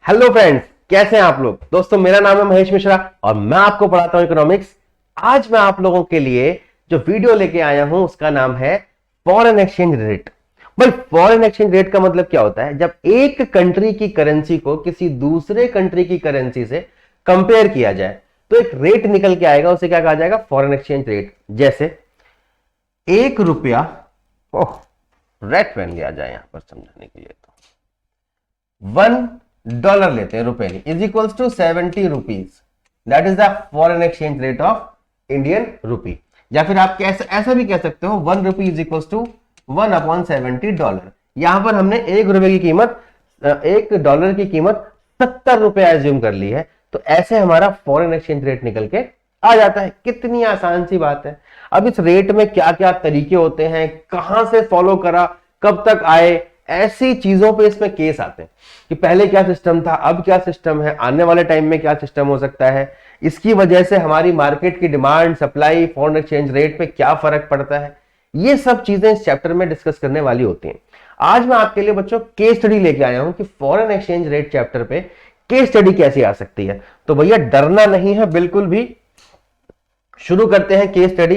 Hello friends, कैसे हैं आप लोग। दोस्तों, मेरा नाम है महेश मिश्रा और मैं आपको पढ़ाता हूं इकोनॉमिक्स। आज मैं आप लोगों के लिए जो वीडियो लेके आया हूं उसका नाम है फॉरेन एक्सचेंज रेट। भाई, फॉरेन एक्सचेंज रेट का मतलब क्या होता है? जब एक कंट्री की करेंसी को किसी दूसरे कंट्री की करेंसी से कंपेयर किया जाए तो एक रेट निकल के आएगा, उसे क्या कहा जाएगा? Foreign exchange rate. जैसे 1 रुपया, ओह रेट पेन लिया जाए यहां पर समझाने के लिए, तो $1 लेते हैं रुपए की, is equals to 70 rupees. That is the foreign exchange rate of Indian rupee. या फिर आप ऐसा भी कह सकते हो 1 रुपी इज इक्वल्स टू $1/70। यहां पर हमने $1 की कीमत, $1 की कीमत 70 रुपए एज्यूम कर ली है, तो ऐसे हमारा फॉरेन एक्सचेंज रेट निकल के आ जाता है। कितनी आसान सी बात है। अब इस रेट में क्या क्या तरीके होते हैं, कहां से फॉलो करा, कब तक आए, ऐसी चीजों पे इसमें केस आते हैं कि पहले क्या सिस्टम था, अब क्या सिस्टम है, आने वाले टाइम में क्या सिस्टम हो सकता है, इसकी वजह से हमारी मार्केट की demand, supply, foreign exchange rate पे क्या फर्क पड़ता है। ये सब चीजें इस चैप्टर में डिस्कस करने वाली होती हैं। आज मैं आपके लिए बच्चों केस स्टडी लेके आया हूं कि फॉरेन एक्सचेंज रेट चैप्टर पे केस स्टडी कैसी आ सकती है। तो भैया डरना नहीं है बिल्कुल भी। शुरू करते हैं केस स्टडी।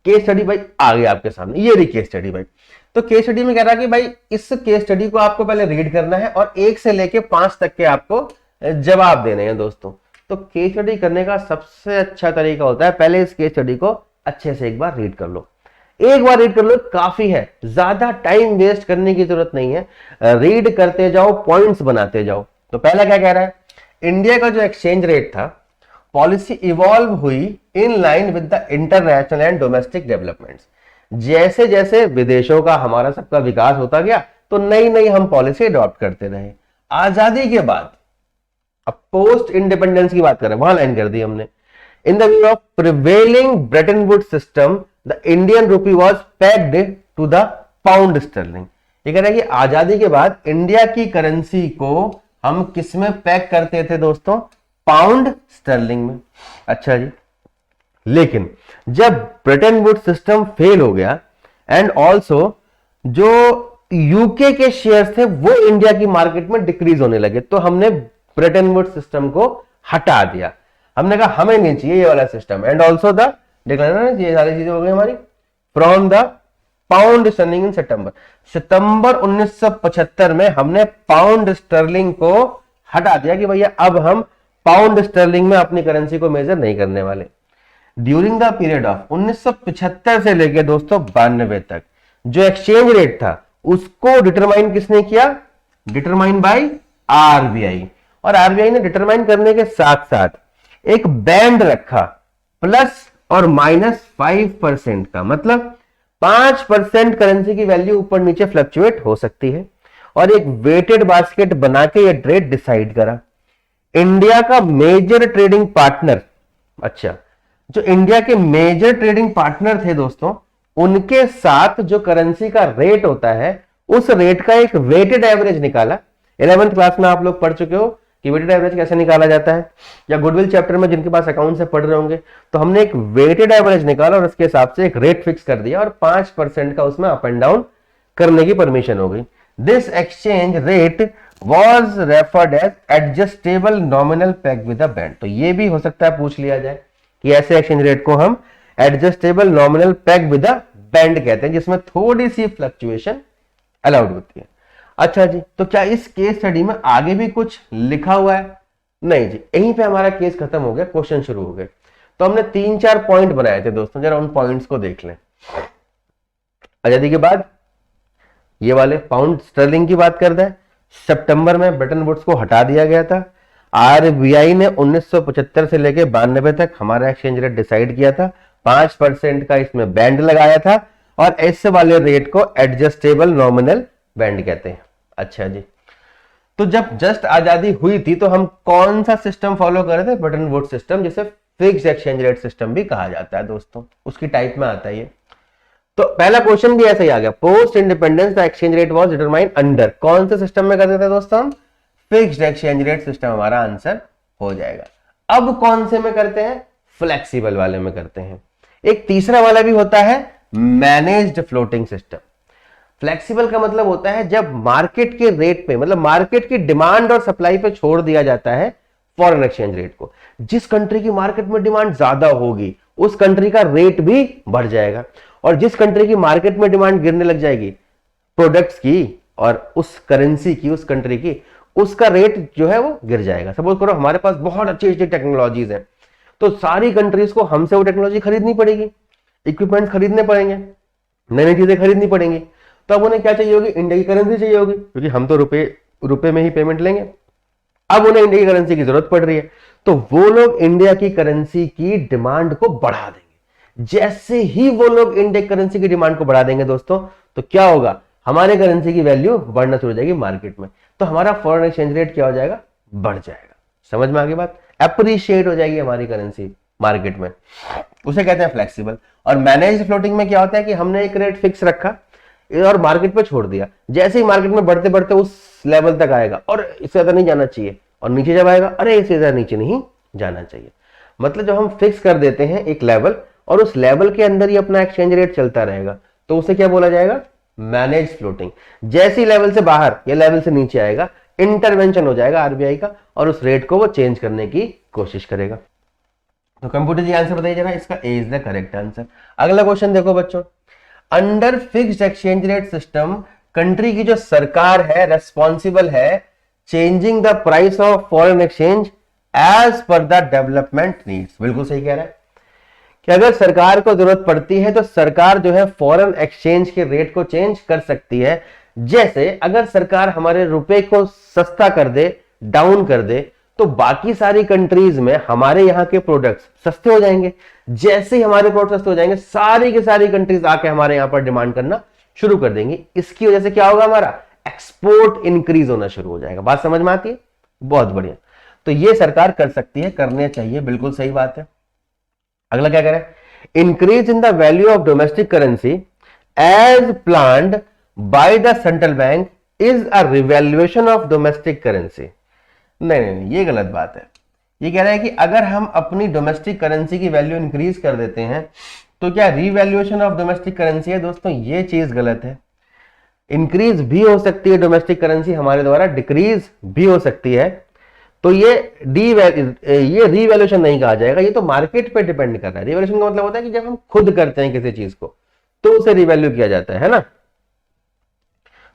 केस स्टडी भाई आ गई आपके सामने, ये रही केस स्टडी भाई। तो केस स्टडी में कह रहा है कि भाई इस केस स्टडी को आपको पहले रीड करना है और 1 से लेके 5 तक के आपको जवाब देने हैं दोस्तों। तो केस स्टडी करने का सबसे अच्छा तरीका होता है पहले इस केस स्टडी को अच्छे से एक बार रीड कर लो। एक बार रीड कर लो काफी है, ज्यादा टाइम वेस्ट करने की जरूरत नहीं है। रीड करते जाओ, पॉइंट्स बनाते जाओ। तो पहला क्या कह रहा है? इंडिया का जो एक्सचेंज रेट था, पॉलिसी इवॉल्व हुई in line with the international and domestic developments. जैसे जैसे विदेशों का हमारा सबका विकास होता गया तो नई नई हम पॉलिसी अडॉप्ट करते रहे। आजादी के बाद, अब पोस्ट इंडिपेंडेंस की बात करें, वहां लाइन कर दी हमने। In the view of prevailing Bretton Woods system the Indian rupee was pegged to the pound sterling. ये कह रहा है कि आजादी के बाद इंडिया की करेंसी को हम किस में पैक करते थे दोस्तों? पाउंड स्टर्लिंग में। अच्छा जी, लेकिन जब ब्रेटन वुड्स सिस्टम फेल हो गया एंड ऑल्सो जो यूके के शेयर्स थे वो इंडिया की मार्केट में डिक्रीज होने लगे, तो हमने ब्रेटन वुड्स सिस्टम को हटा दिया। हमने कहा हमें नहीं चाहिए ये वाला system. And also the decline, ये सारी चीजें हो गई हमारी फ्रॉम द पाउंड स्टर्लिंग इन सितंबर 1975 में हमने पाउंड स्टर्लिंग को हटा दिया कि भैया अब हम पाउंड स्टर्लिंग में अपनी करेंसी को मेजर नहीं करने वाले। ड्यूरिंग द पीरियड ऑफ 1975 से लेके दोस्तों 92 तक जो एक्सचेंज रेट था उसको डिटरमाइन किसने किया? Determine by RBI. और आरबीआई ने डिटरमाइन करने के साथ साथ एक बैंड रखा प्लस और -5% का, मतलब 5% करेंसी की वैल्यू ऊपर नीचे फ्लक्चुएट हो सकती है। और एक वेटेड बास्केट बना के ये रेट डिसाइड करा। इंडिया का मेजर ट्रेडिंग पार्टनर, अच्छा जो इंडिया के मेजर ट्रेडिंग पार्टनर थे दोस्तों, उनके साथ जो करेंसी का रेट होता है उस रेट का एक वेटेड एवरेज निकाला। 11th क्लास में आप लोग पढ़ चुके हो कि वेटेड एवरेज कैसे निकाला जाता है, या गुडविल चैप्टर में जिनके पास अकाउंट से पढ़ रहे होंगे। तो हमने एक वेटेड एवरेज निकाला और उसके हिसाब से एक रेट फिक्स कर दिया और 5% का उसमें अप एंड डाउन करने की परमिशन हो गई। This exchange rate was referred as adjustable nominal peg with a band। तो ये भी हो सकता है पूछ लिया जाए कि ऐसे एक्सचेंज रेट को हम adjustable nominal peg with a band कहते हैं, जिसमें थोड़ी सी फ्लक्चुएशन अलाउड होती है। अच्छा जी, तो क्या इस केस स्टडी में आगे भी कुछ लिखा हुआ है? नहीं जी, यहीं पे हमारा केस खत्म हो गया, क्वेश्चन शुरू हो गए। तो हमने 3-4 पॉइंट बनाए थे दोस्तों, जरा उन पॉइंट्स को देख लें। आजादी के बाद ये वाले पाउंड स्टर्लिंग की बात कर दें। सितंबर में ब्रेटन वुड्स को हटा दिया गया था। आरबीआई ने 1975 से लेकर 92 तक हमारा एक्सचेंज रेट डिसाइड किया था। 5% का इसमें बैंड लगाया था और इस वाले रेट को एडजस्टेबल नॉमिनल बैंड कहते हैं। अच्छा जी, तो जब जस्ट आजादी हुई थी तो हम कौन सा सिस्टम फॉलो कर रहे थे? ब्रेटन वुड्स सिस्टम, जिसे फिक्स्ड एक्सचेंज रेट सिस्टम भी कहा जाता है दोस्तों, उसकी टाइप में आता है ये। तो पहला क्वेश्चन भी ऐसा ही आ गया, post independence the exchange rate was determined under, कौन से सिस्टम में करते थे दोस्तों हम? फिक्स्ड एक्सचेंज रेट सिस्टम हमारा आंसर हो जाएगा। अब कौन से में करते हैं? फ्लेक्सिबल वाले में करते हैं। एक तीसरा वाला भी होता है मैनेज्ड फ्लोटिंग सिस्टम। फ्लेक्सिबल का मतलब होता है जब मार्केट के रेट पे, मतलब मार्केट की डिमांड और सप्लाई पे छोड़ दिया जाता है फॉरेन एक्सचेंज रेट को। जिस कंट्री की मार्केट में डिमांड ज्यादा होगी उस कंट्री का रेट भी बढ़ जाएगा, और जिस कंट्री की मार्केट में डिमांड गिरने लग जाएगी प्रोडक्ट्स की और उस करेंसी की, उस कंट्री की, उसका रेट जो है वो गिर जाएगा। सपोज करो हमारे पास बहुत अच्छी अच्छी टेक्नोलॉजीज है, तो सारी कंट्रीज को हमसे वो टेक्नोलॉजी खरीदनी पड़ेगी, इक्विपमेंट खरीदने पड़ेंगे, नई नई चीजें खरीदनी पड़ेंगी। तो अब उन्हें क्या चाहिए होगी? इंडिया की करेंसी चाहिए होगी, क्योंकि हम तो रुपए में ही पेमेंट लेंगे। अब उन्हें इंडिया की करेंसी की जरूरत पड़ रही है, तो वो लोग इंडिया की करेंसी की डिमांड को बढ़ा देंगे। जैसे ही वो लोग इंडिया करेंसी की डिमांड को बढ़ा देंगे दोस्तों, तो क्या होगा? हमारे करेंसी की वैल्यू बढ़ना शुरू हो जाएगी मार्केट में, तो हमारा फॉरेन एक्सचेंज रेट क्या हो जाएगा? बढ़ जाएगा। समझ में आ गई बात? अप्रिशिएट हो जाएगी हमारी करेंसी मार्केट में, उसे कहते हैं फ्लेक्सिबल। और मैनेज फ्लोटिंग में क्या होता है कि हमने एक रेट फिक्स रखा और मार्केट पे छोड़ दिया, जैसे ही मार्केट में बढ़ते बढ़ते उस लेवल तक आएगा और इससे ज्यादा नहीं जाना चाहिए, और नीचे जब आएगा अरे इससे ज्यादा नीचे नहीं जाना चाहिए। मतलब जब हम फिक्स कर देते हैं एक लेवल और उस लेवल के अंदर ही अपना एक्सचेंज रेट चलता रहेगा, तो उसे क्या बोला जाएगा? Manage floating. जैसे ही लेवल से बाहर या लेवल से नीचे आएगा, इंटरवेंशन हो जाएगा आरबीआई का और उस रेट को वो चेंज करने की कोशिश करेगा। तो कंप्यूटर जी आंसर बताइएगा, इसका A is the correct answer. अगला क्वेश्चन देखो बच्चों, under fixed exchange rate system country की जो सरकार है रेस्पॉन्सिबल है changing the price of foreign exchange as per the development needs. बिल्कुल सही कह रहा है कि अगर सरकार को जरूरत पड़ती है तो सरकार जो है फॉरेन एक्सचेंज के रेट को चेंज कर सकती है। जैसे अगर सरकार हमारे रुपए को सस्ता कर दे, डाउन कर दे, तो बाकी सारी कंट्रीज में हमारे यहाँ के प्रोडक्ट्स सस्ते हो जाएंगे। जैसे ही हमारे प्रोडक्ट सस्ते हो जाएंगे, सारी की सारी कंट्रीज आके हमारे यहाँ पर डिमांड करना शुरू कर देंगी। इसकी वजह से क्या होगा? हमारा एक्सपोर्ट इंक्रीज होना शुरू हो जाएगा। बात समझ में आती है? बहुत बढ़िया। तो ये सरकार कर सकती है, करने चाहिए, बिल्कुल सही बात है। अगला क्या करें? Increase in the value of domestic currency as planned by the central bank is a revaluation of domestic currency. नहीं, ये गलत बात है। ये कह रहा है कि अगर हम अपनी डोमेस्टिक करेंसी की वैल्यू इंक्रीज कर देते हैं तो क्या रिवैल्यूएशन ऑफ डोमेस्टिक करेंसी है? दोस्तों ये चीज गलत है। इंक्रीज भी हो सकती है डोमेस्टिक करेंसी हमारे द्वारा, डिक्रीज भी हो सकती है। तो ये रिवैल्यूएशन नहीं कहा जाएगा, ये तो मार्केट पे डिपेंड कर रहा है। रिवैल्यूएशन का मतलब होता है कि जब हम खुद करते हैं किसी चीज को तो उसे रिवैल्यू किया जाता है ना।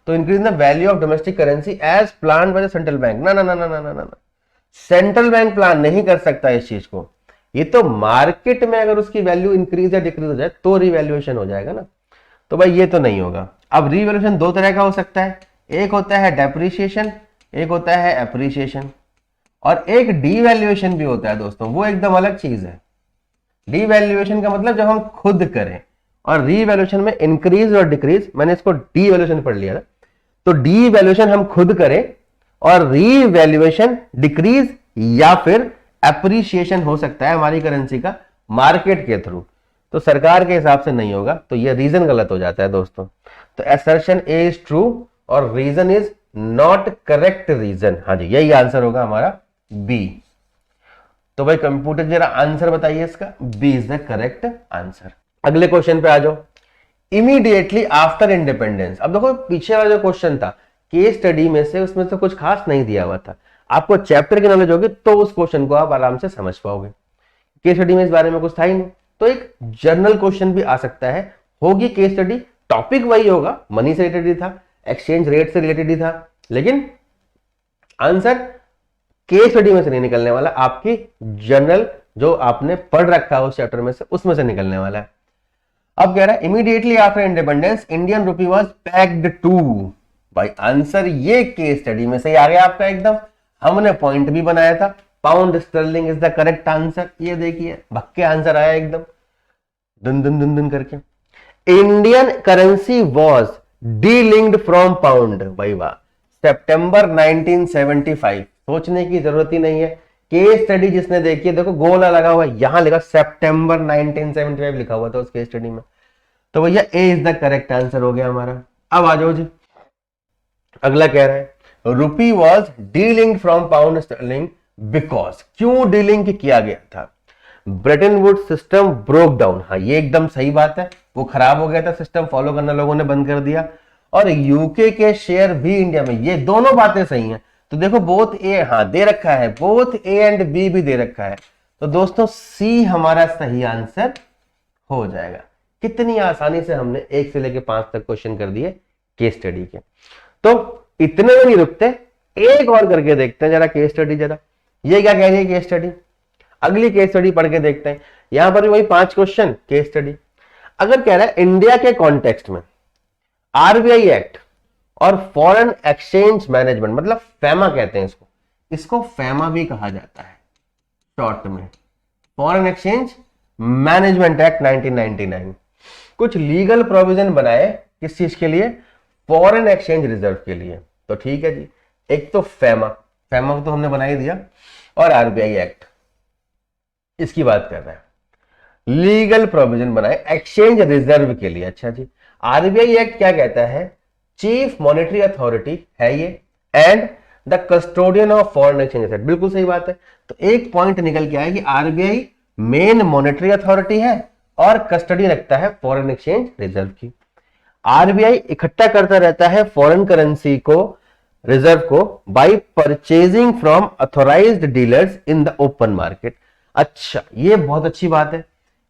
तो increase the value of domestic currency as plan by the central bank. ना ना ना ना ना ना ना, सेंट्रल बैंक प्लान नहीं कर सकता इस चीज को। ये तो मार्केट में अगर उसकी वैल्यू इंक्रीज या डिक्रीज हो जाए तो रिवैल्यूएशन हो जाएगा ना। तो भाई ये तो नहीं होगा। अब रिवैल्यूएशन दो तरह का हो सकता है, एक होता है डेप्रिसिएशन, एक होता है एप्रिसिएशन, और एक डीवैल्यूएशन भी होता है दोस्तों। वो एकदम अलग चीज है। डीवैल्यूएशन का मतलब जब हम खुद करें, और रिवैल्यूएशन में इंक्रीज और डिक्रीज, मैंने इसको डीवैल्यूएशन पढ़ लिया था। तो डीवैल्यूएशन हम खुद करें और रीवैल्यूएशन डिक्रीज या फिर एप्रिसिएशन हो सकता है हमारी करेंसी का मार्केट के थ्रू। तो सरकार के हिसाब से नहीं होगा, तो ये रीजन गलत हो जाता है दोस्तों। तो असर्शन ए इज ट्रू और reason is not correct reason. हाँ जी, यही आंसर होगा हमारा बी। तो भाई कंप्यूटर जरा आंसर बताइए इसका। B is the correct answer. अगले क्वेश्चन पे आ जाओ। Immediately after independence. अब देखो पीछे वाला जो क्वेश्चन था केस स्टडी में से, उसमें से कुछ खास नहीं दिया हुआ था। आपको चैप्टर की नॉलेज होगी तो उस क्वेश्चन को आप आराम से समझ पाओगे। केस स्टडी में इस बारे में कुछ था ही नहीं, तो एक जनरल क्वेश्चन भी आ सकता है। होगी केस स्टडी, टॉपिक वही होगा, मनी से रिलेटेड ही था, एक्सचेंज रेट से रिलेटेड ही था, लेकिन आंसर केस स्टडी में से नहीं निकलने वाला, आपकी जनरल जो आपने पढ़ रखा है उस चैप्टर में से, उसमें से निकलने वाला है। अब कह रहा है immediately after independence Indian rupee was pegged to. भाई आंसर ये केस स्टडी में से ही आ गया आपका एकदम। हमने पॉइंट भी बनाया था, pound sterling is the correct answer. ये देखिए भक्के आंसर आया एकदम दुन दुन दुन दुन करके। Indian currency was delinked from pound. भाई वाह, सितंबर 1975। सोचने की जरूरत ही नहीं है। केस स्टडी जिसने देखी है, देखो गोला लगा हुआ है, यहां लिखा सितंबर 1975 लिखा हुआ था उस केस स्टडी में। तो भैया ए इज द करेक्ट आंसर हो गया हमारा। अब आ जाओ जी, अगला कह रहा है rupee was dealing from pound sterling because. क्यों डीलिंग किया गया था? Brayton would system broke down. हाँ ये एकदम सही बात है, वो खराब हो गया था सिस्टम, फॉलो करना लोगों ने बंद कर दिया। और यूके के शेयर भी इंडिया में, ये दोनों बातें सही हैं। तो देखो बोथ ए, हाँ दे रखा है, बोथ ए एंड बी भी दे रखा है। तो दोस्तों सी हमारा सही आंसर हो जाएगा। कितनी आसानी से हमने 1 से लेकर 5 तक क्वेश्चन कर दिए केस स्टडी के। तो इतने में नहीं रुकते, एक और करके देखते हैं जरा केस स्टडी। जरा ये क्या कह रही है केस स्टडी, अगली केस स्टडी पढ़ के देखते हैं। यहां पर भी वही 5 क्वेश्चन केस स्टडी। अगर कह रहा है इंडिया के कॉन्टेक्स्ट में आरबीआई एक्ट और फॉरेन एक्सचेंज मैनेजमेंट, मतलब फैमा कहते हैं इसको, इसको फैमा भी कहा जाता है शॉर्ट में, फॉरेन एक्सचेंज मैनेजमेंट एक्ट 1999, कुछ लीगल प्रोविजन बनाए किस चीज के लिए, फॉरेन एक्सचेंज रिजर्व के लिए। तो ठीक है जी, एक तो फैमा, फैमा तो हमने बना ही दिया, और आरबीआई एक्ट इसकी बात कर रहा है, लीगल प्रोविजन बनाए एक्सचेंज रिजर्व के लिए। अच्छा जी, आरबीआई एक्ट क्या कहता है, चीफ मॉनेटरी अथॉरिटी है ये and the custodian of foreign exchange asset, बिल्कुल सही बात है। तो एक पॉइंट निकल के आया कि आरबीआई मेन मॉनेटरी अथॉरिटी है और कस्टडी रखता है फॉरेन एक्सचेंज रिजर्व की। आरबीआई इकट्ठा करता रहता है फॉरेन करेंसी को, रिजर्व को, bye purchasing from authorised dealers in the open market. अच्छा, ये बहुत अच्छी बात है,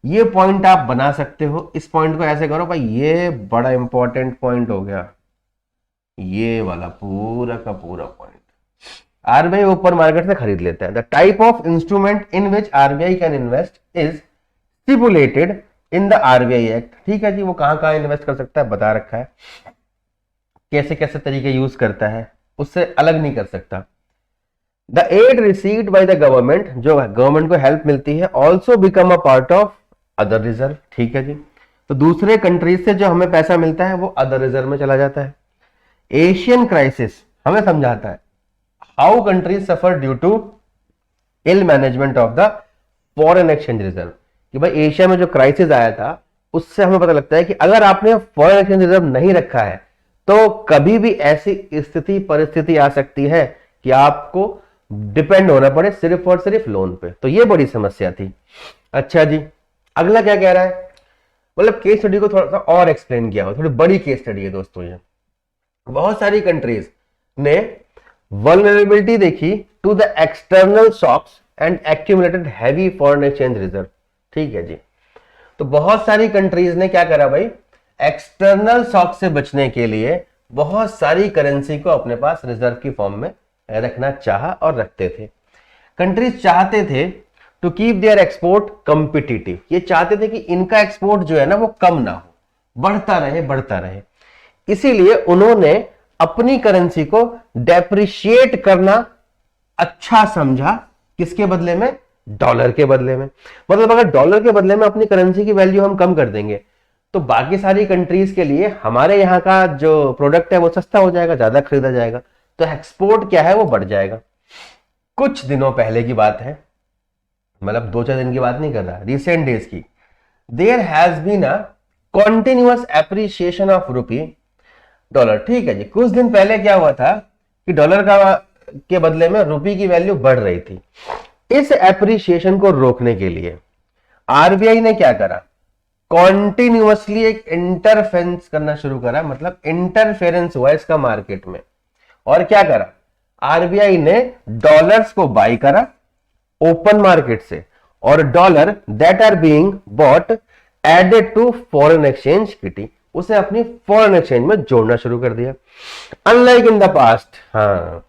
ये पॉइंट आप बना सकते हो। इस पॉइंट को ऐसे करो भाई, ये बड़ा इंपॉर्टेंट पॉइंट हो गया, ये वाला पूरा का पूरा पॉइंट। आरबीआई ओपन मार्केट से खरीद लेता है। The type of instrument in which RBI can invest is stipulated in the RBI act. ठीक है जी, वो कहां कहां इन्वेस्ट कर सकता है बता रखा है, कैसे कैसे तरीके यूज करता है, उससे अलग नहीं कर सकता। The aid received by the government, जो गवर्नमेंट को हेल्प मिलती है, also become a part of other reserve. ठीक है जी, तो दूसरे कंट्रीज से जो हमें पैसा मिलता है वो अदर रिजर्व में चला जाता है। एशियन क्राइसिस हमें समझाता है how countries suffer due to ill management of the foreign exchange reserve, कि भाई एशिया में जो क्राइसिस आया था उससे हमें पता लगता है कि अगर आपने फॉरेन एक्सचेंज रिजर्व नहीं रखा है तो कभी भी ऐसी स्थिति परिस्थिति आ सकती है कि आपको डिपेंड होना पड़े सिर्फ और सिर्फ लोन पे। तो ये बड़ी समस्या थी। अच्छा जी, अगला क्या कह रहा है, मतलब केस स्टडी को थोड़ा सा और एक्सप्लेन किया हो, थोड़ी बड़ी केस स्टडी है दोस्तों ये। बहुत सारी कंट्रीज ने वल्नरेबिलिटी देखी to the external shocks and accumulated heavy foreign exchange reserve. ठीक है जी, तो बहुत सारी कंट्रीज ने क्या करा भाई, एक्सटर्नल शॉक से बचने के लिए बहुत सारी करेंसी को अपने पास रिजर्व की फॉर्म में रखना चाहा और रखते थे। कंट्रीज चाहते थे to keep their export competitive, ये चाहते थे कि इनका एक्सपोर्ट जो है ना वो कम ना हो, बढ़ता रहे बढ़ता रहे। इसीलिए उन्होंने अपनी करेंसी को डेप्रिशिएट करना अच्छा समझा, किसके बदले में, डॉलर के बदले में। मतलब अगर डॉलर के बदले में अपनी करेंसी की वैल्यू हम कम कर देंगे तो बाकी सारी कंट्रीज के लिए हमारे यहाँ का जो प्रोडक्ट है वो सस्ता हो जाएगा, ज्यादा खरीदा जाएगा, तो एक्सपोर्ट क्या है वो बढ़ जाएगा। कुछ दिनों पहले की बात है, मतलब 2-4 दिन की बात नहीं कर रहा, रिसेंट डेज की, there has been a continuous appreciation of rupee dollar. ठीक है जी, कुछ दिन पहले क्या हुआ था कि डॉलर का के बदले में रुपी की वैल्यू बढ़ रही थी। इस एप्रिसिएशन को रोकने के लिए आरबीआई ने क्या करा, कॉन्टिन्यूअसली एक इंटरफेरेंस करना शुरू करा, मतलब इंटरफेरेंस हुआ इसका मार्केट में। और क्या करा, आरबीआई ने डॉलर्स को बाई करा ओपन मार्केट से, और dollar that are being bought added to foreign exchange kitty, उसे अपनी फॉरेन एक्सचेंज में जोड़ना शुरू कर दिया। अनलाइक इन द पास्ट, हाँ,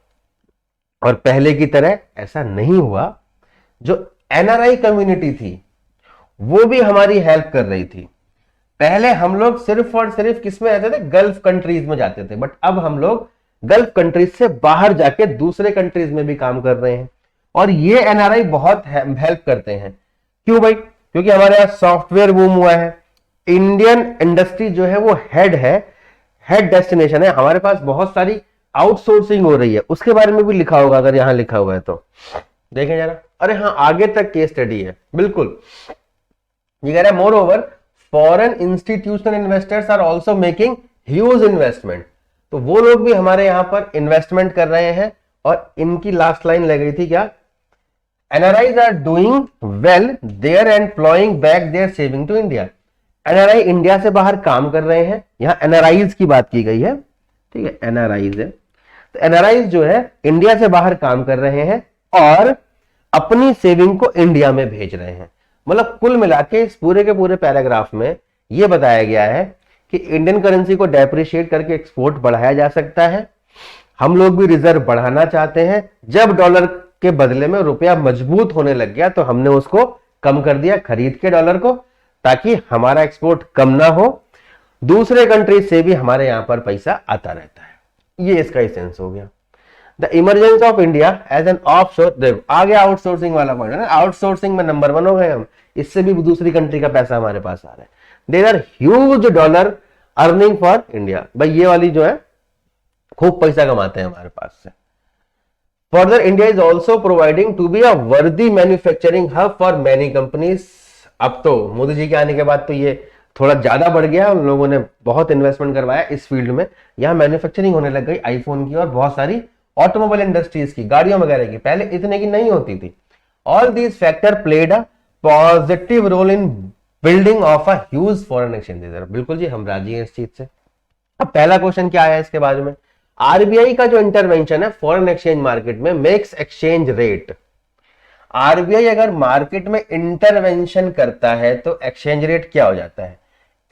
और पहले की तरह ऐसा नहीं हुआ। जो एनआरआई कम्युनिटी थी वो भी हमारी हेल्प कर रही थी। पहले हम लोग सिर्फ और सिर्फ किस में रहते थे, गल्फ कंट्रीज में जाते थे, बट अब हम लोग गल्फ कंट्रीज से बाहर जाके दूसरे कंट्रीज में भी काम कर रहे हैं, और ये एनआरआई बहुत हेल्प करते हैं। क्यों भाई, क्योंकि हमारे यहाँ सॉफ्टवेयर बूम हुआ है, इंडियन इंडस्ट्री जो है वो हेड डेस्टिनेशन है, हमारे पास बहुत सारी आउटसोर्सिंग हो रही है, उसके बारे में भी लिखा होगा अगर यहां लिखा हुआ है तो देखें जरा। अरे हाँ, आगे तक केस स्टडी है बिल्कुल। ये कह रहा है moreover foreign institutional investors are also making huge investment, तो वो लोग भी हमारे यहां पर इन्वेस्टमेंट कर रहे हैं। और इनकी लास्ट लाइन लग रही थी क्या, NRIs are doing well there and flowing back their saving to India. NRI India से बाहर काम कर रहे हैं, यहां एनआरआईज की बात की गई है, ठीक है, एनआरआईज है। तो एनआरआईज जो है इंडिया से बाहर काम कर रहे हैं और अपनी सेविंग को इंडिया में भेज रहे हैं। मतलब कुल मिला के इस पूरे के पूरे पैराग्राफ में यह बताया गया है कि इंडियन करेंसी को डेप्रिशिएट करके एक्सपोर्ट बढ़ाया जा सकता है। हम लोग भी रिजर्व बढ़ाना चाहते हैं। जब डॉलर के बदले में रुपया मजबूत होने लग गया तो हमने उसको कम कर दिया खरीद के डॉलर को, ताकि हमारा एक्सपोर्ट कम ना हो, दूसरे कंट्री से भी हमारे यहां पर पैसा आता रहता है। ये इसका सेंस हो गया। The emergence of India as an offshore, देखो आ गया आउटसोर्सिंग वाला पॉइंट है ना, आउटसोर्सिंग में नंबर 1 हो गए हम, इससे भी दूसरी कंट्री का पैसा हमारे पास आ रहा है। There are huge dollar earning for India, भाई ये वाली जो है खूब पैसा कमाते हैं हमारे पास से। Further India is also providing to be a worthy manufacturing hub for many companies. अब तो मोदी जी के आने के बाद तो ये थोड़ा ज्यादा बढ़ गया, उन लोगों ने बहुत इन्वेस्टमेंट करवाया इस फील्ड में, यहां मैन्युफैक्चरिंग होने लग गई आईफोन की और बहुत सारी ऑटोमोबाइल इंडस्ट्रीज की, गाड़ियों वगैरह की, पहले इतने की नहीं होती थी। All these factor played a positive role in building of a huge foreign exchange reserve. बिल्कुल जी, हम राजी हैं इस चीज से। अब पहला क्वेश्चन क्या आया इसके बारे में, आरबीआई का जो इंटरवेंशन है फॉरेन एक्सचेंज मार्केट में मेक्स एक्सचेंज रेट। आरबीआई अगर मार्केट में इंटरवेंशन करता है तो एक्सचेंज रेट क्या हो जाता है,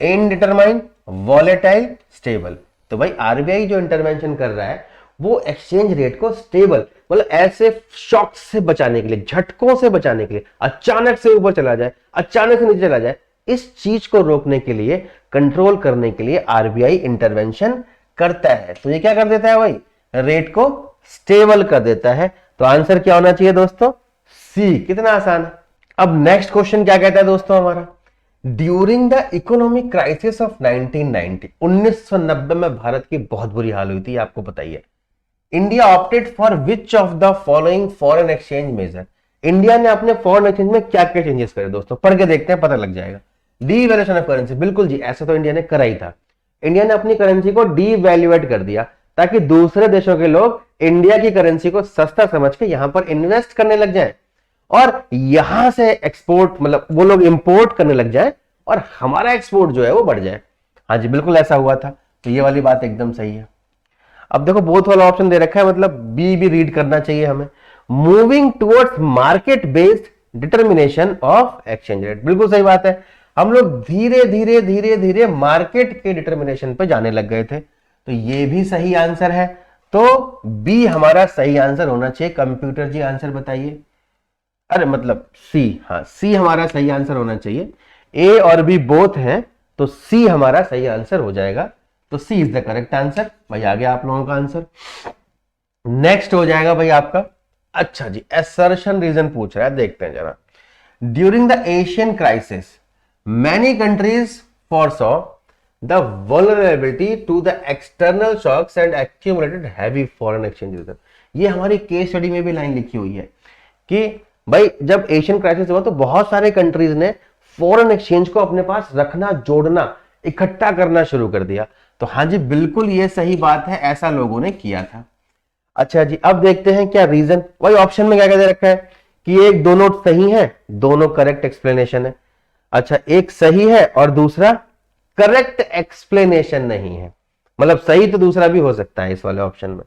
इनडिटरमाइन, वॉलेटाइल, स्टेबल। तो भाई आरबीआई जो इंटरवेंशन कर रहा है वो एक्सचेंज रेट को स्टेबल, मतलब ऐसे शॉक से बचाने के लिए, झटकों से बचाने के लिए, अचानक से ऊपर चला जाए, अचानक से नीचे चला जाए, इस चीज को रोकने के लिए, कंट्रोल करने के लिए आरबीआई इंटरवेंशन करता है। तो ये क्या कर देता है भाई, रेट को स्टेबल कर देता है। तो आंसर क्या होना चाहिए दोस्तों, सी। कितना आसान है। अब नेक्स्ट क्वेश्चन क्या कहता है दोस्तों हमारा, during the economic crisis of 1990, 1990 में भारत की बहुत बुरी हाल हुई थी, आपको पता ही है। India opted for which of the following foreign exchange measure. India ने अपने फॉरेन एक्सचेंज में क्या क्या चेंजेस करे दोस्तों, पढ़ के देखते हैं, पता लग जाएगा। डीवैल्यूएशन ऑफ करेंसी, बिल्कुल जी, ऐसा तो इंडिया ने करा ही था। इंडिया ने अपनी करेंसी को डीवैल्यूएट कर दिया ताकि दूसरे देशों के लोग इंडिया की करेंसी को सस्ता समझ के यहां पर इन्वेस्ट करने लग जाए और यहां से एक्सपोर्ट, मतलब वो लोग इंपोर्ट करने लग जाए और हमारा एक्सपोर्ट जो है वो बढ़ जाए। हाँ जी, बिल्कुल ऐसा हुआ था। तो ये वाली बात एकदम सही है। अब देखो बोथ वाला ऑप्शन दे रखा है, मतलब बी भी रीड करना चाहिए हमें। Moving towards market based determination of exchange rate, बिल्कुल सही बात है। हम लोग धीरे धीरे धीरे धीरे मार्केट के डिटर्मिनेशन पे जाने लग गए थे, तो ये भी सही आंसर है। तो बी हमारा सही आंसर होना चाहिए। कंप्यूटर जी आंसर बताइए। अरे मतलब सी, हाँ सी हमारा सही आंसर होना चाहिए। ए और बी बोथ हैं तो सी हमारा सही आंसर हो जाएगा। तो सी इज द करेक्ट आंसर। भाई आ गया आप लोगों का आंसर। नेक्स्ट हो जाएगा भाई आपका, अच्छा जी, असर्शन रीजन पूछ रहा है, देखते हैं जरा। During the Asian crisis many countries foresaw the vulnerability to the external shocks and accumulated heavy foreign exchange reserve। ये हमारी केस स्टडी में भी लाइन लिखी हुई है कि भाई जब एशियन क्राइसिस हुआ तो बहुत सारे कंट्रीज ने फॉरेन एक्सचेंज को अपने पास रखना, जोड़ना, इकट्ठा करना शुरू कर दिया। तो हाँ जी बिल्कुल ये सही बात है, ऐसा लोगों ने किया था। अच्छा जी, अब देखते हैं क्या रीजन। वही ऑप्शन में क्या क्या दे रखा है कि एक दोनों सही है, दोनों करेक्ट एक्सप्लेनेशन है। अच्छा, एक सही है और दूसरा करेक्ट एक्सप्लेनेशन नहीं है, मतलब सही तो दूसरा भी हो सकता है इस वाले ऑप्शन में।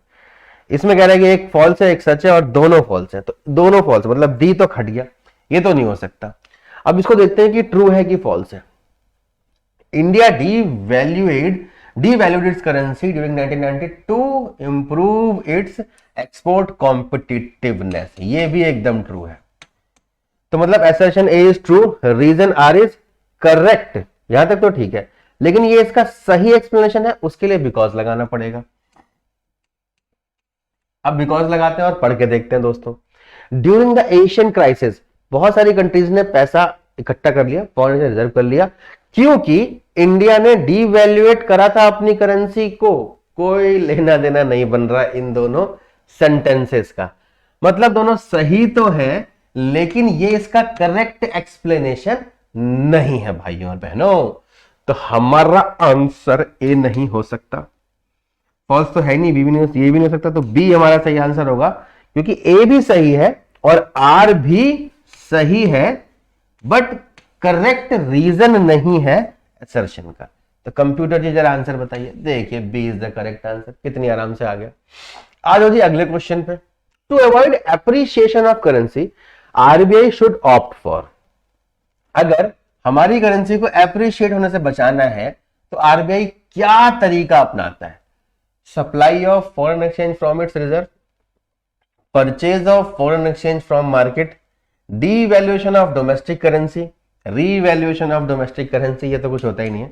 इसमें कह रहा है कि एक फॉल्स है, एक सच है और दोनों फॉल्स है। तो दोनों फॉल्स मतलब डी तो खट गया, ये तो नहीं हो सकता। अब इसको देखते हैं कि ट्रू है कि फॉल्स है। India devalued its currency during 1990 to improve its export competitiveness। ये भी एकदम ट्रू है। तो मतलब assertion A is true, reason R is correct, यहां तक तो ठीक है। लेकिन ये इसका सही एक्सप्लेनेशन है, उसके लिए बिकॉज लगाना पड़ेगा। अब बिकॉज लगाते हैं और पढ़ के देखते हैं दोस्तों। ड्यूरिंग द एशियन क्राइसिस बहुत सारी कंट्रीज ने पैसा इकट्ठा कर लिया, फॉरेन रिजर्व कर लिया, क्योंकि इंडिया ने डीवैल्यूएट करा था अपनी करेंसी को। कोई लेना देना नहीं बन रहा इन दोनों सेंटेंसेस का, मतलब दोनों सही तो है लेकिन ये इसका करेक्ट एक्सप्लेनेशन नहीं है भाइयों और बहनों। तो हमारा आंसर ए नहीं हो सकता, फॉल्स तो है नहीं, बी भी नहीं, ये भी नहीं हो सकता। तो बी हमारा सही आंसर होगा, क्योंकि ए भी सही है और आर भी सही है, बट करेक्ट रीजन नहीं है असर्शन का। तो कंप्यूटर जी जरा आंसर बताइए। देखिए B is the correct answer, कितनी आराम से आ गया। आ जाओ जी अगले क्वेश्चन पे। To avoid appreciation of currency RBI should opt for. अगर हमारी करेंसी को एप्रिशिएट होने से बचाना है तो आरबीआई क्या तरीका अपनाता है? Supply of foreign exchange from its reserve, purchase of foreign exchange from market, devaluation of domestic currency, revaluation of domestic currency. ये तो कुछ होता ही नहीं है,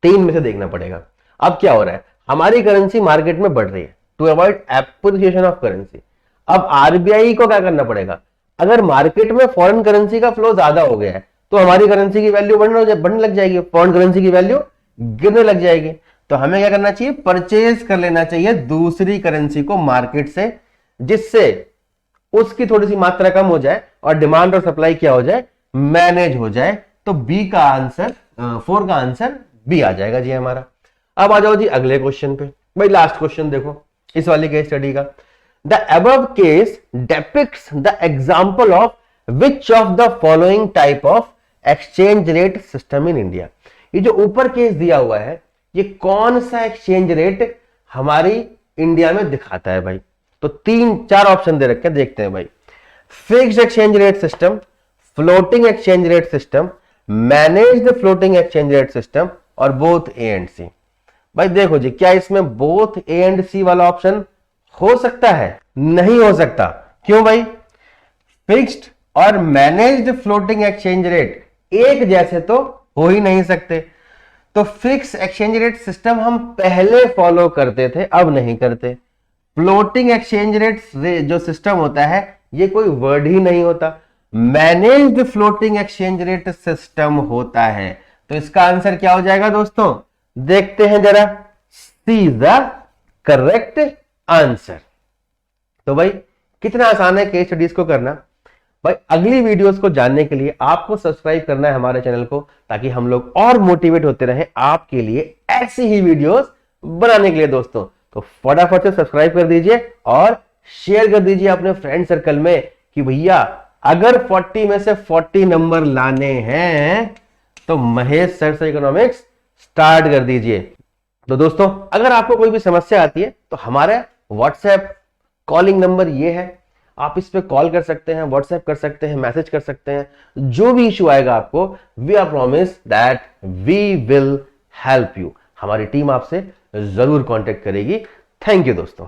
तीन में से देखना पड़ेगा। अब क्या हो रहा है, हमारी करेंसी मार्केट में बढ़ रही है to avoid appreciation of currency. अब आरबीआई को क्या करना पड़ेगा? अगर मार्केट में फॉरेन करेंसी का फ्लो ज्यादा हो गया है तो हमारी करेंसी की वैल्यू बढ़ने लग जाएगी, फॉरेन करेंसी की वैल्यू गिरने लग जाएगी। तो हमें क्या करना चाहिए? परचेज कर लेना चाहिए दूसरी करेंसी को मार्केट से, जिससे उसकी थोड़ी सी मात्रा कम हो जाए और डिमांड और सप्लाई क्या हो जाए? मैनेज हो जाए। तो बी का आंसर, 4 का आंसर बी आ जाएगा जी हमारा। अब आ जाओ जी अगले क्वेश्चन पे। भाई लास्ट क्वेश्चन देखो इस वाली केस स्टडी का। The above case depicts the example of which of the following type of exchange rate system in India. ये जो ऊपर केस दिया हुआ है ये कौन सा एक्सचेंज रेट हमारी इंडिया में दिखाता है भाई? तो 3-4 ऑप्शन दे रखे हैं, देखते हैं भाई। Fixed exchange rate system, floating exchange rate system, managed floating exchange rate system और बोथ ए एंड सी। भाई देखो जी, क्या इसमें बोथ ए एंड सी वाला ऑप्शन हो सकता है? नहीं हो सकता। क्यों भाई? फिक्स्ड और मैनेज्ड फ्लोटिंग एक्सचेंज रेट एक जैसे तो हो ही नहीं सकते। तो फिक्स एक्सचेंज रेट सिस्टम हम पहले फॉलो करते थे, अब नहीं करते। फ्लोटिंग एक्सचेंज रेट जो सिस्टम होता है ये कोई वर्ड ही नहीं होता, managed floating exchange rate system होता है। तो इसका आंसर क्या हो जाएगा दोस्तों? देखते हैं जरा। सी इज द करेक्ट आंसर। तो भाई कितना आसान है केस स्टडीज को करना। भाई अगली वीडियोस को जानने के लिए आपको सब्सक्राइब करना है हमारे चैनल को, ताकि हम लोग और मोटिवेट होते रहें आपके लिए ऐसी ही वीडियोस बनाने के लिए दोस्तों। तो फटाफट से सब्सक्राइब कर दीजिए और शेयर कर दीजिए अपने फ्रेंड सर्कल में कि भैया अगर 40 में से 40 नंबर लाने हैं तो महेश सर से इकोनॉमिक्स स्टार्ट कर दीजिए। तो दोस्तों अगर आपको कोई भी समस्या आती है तो हमारा व्हाट्सएप कॉलिंग नंबर ये है, आप इस पे कॉल कर सकते हैं, व्हाट्सएप कर सकते हैं, मैसेज कर सकते हैं। जो भी इशू आएगा आपको, we are promise that we will help you. हमारी टीम आपसे जरूर कांटेक्ट करेगी। थैंक यू दोस्तों।